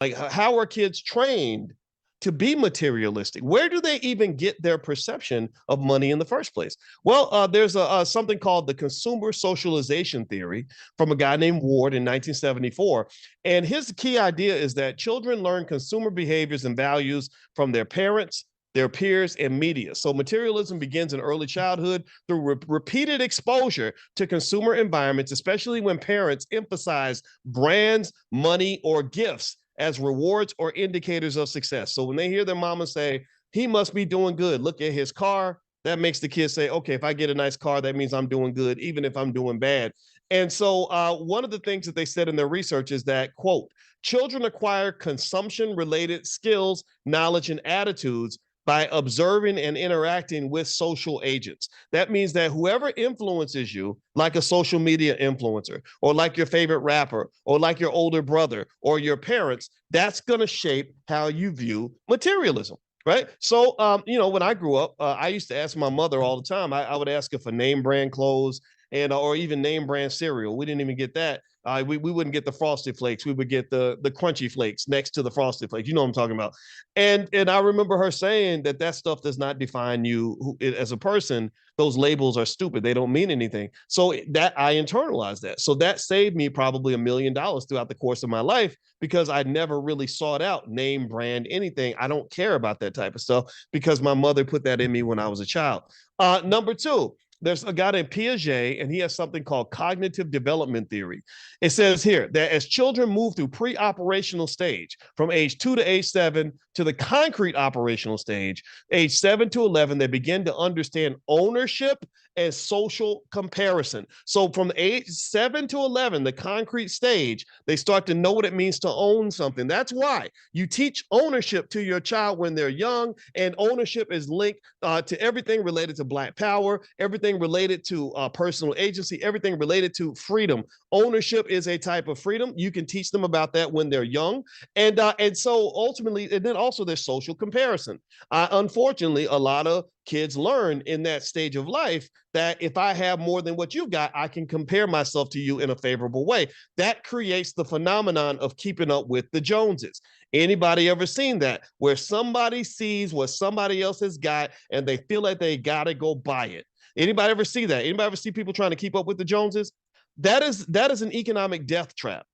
Like, how are kids trained to be materialistic? Where do they even get their perception of money in the first place? Well, there's something called the consumer socialization theory from a guy named Ward in 1974. And his key idea is that children learn consumer behaviors and values from their parents, their peers, and media. So materialism begins in early childhood through repeated exposure to consumer environments, especially when parents emphasize brands, money, or gifts as rewards or indicators of success. So when they hear their mama say, he must be doing good, look at his car, that makes the kids say, okay, if I get a nice car, that means I'm doing good, even if I'm doing bad. And so one of the things that they said in their research is that, quote, children acquire consumption related skills, knowledge, and attitudes by observing and interacting with social agents. That means that whoever influences you, like a social media influencer, or like your favorite rapper, or like your older brother, or your parents, that's going to shape how you view materialism. Right. So, when I grew up, I used to ask my mother all the time. I would ask her for name brand clothes and or even name brand cereal. We didn't even get that. We wouldn't get the Frosted Flakes. We would get the Crunchy Flakes next to the Frosted Flakes. You know what I'm talking about. And I remember her saying that stuff does not define you as a person. Those labels are stupid. They don't mean anything. So that I internalized that. So that saved me probably $1 million throughout the course of my life because I never really sought out name brand anything. I don't care about that type of stuff because my mother put that in me when I was a child. Number two, there's a guy named Piaget, and he has something called cognitive development theory. It says here that as children move through pre-operational stage from age 2 to age 7 to the concrete operational stage, age 7 to 11, they begin to understand ownership and social comparison. So from age 7 to 11, the concrete stage, they start to know what it means to own something. That's why you teach ownership to your child when they're young, and ownership is linked to everything related to Black power, everything related to personal agency, everything related to freedom. Ownership is a type of freedom. You can teach them about that when they're young, and so ultimately, and then also there's social comparison. Unfortunately, a lot of kids learn in that stage of life that if I have more than what you've got, I can compare myself to you in a favorable way. That creates the phenomenon of keeping up with the Joneses. Anybody ever seen that where somebody sees what somebody else has got and they feel like they got to go buy it? Anybody ever see that? Anybody ever see people trying to keep up with the Joneses? That is an economic death trap.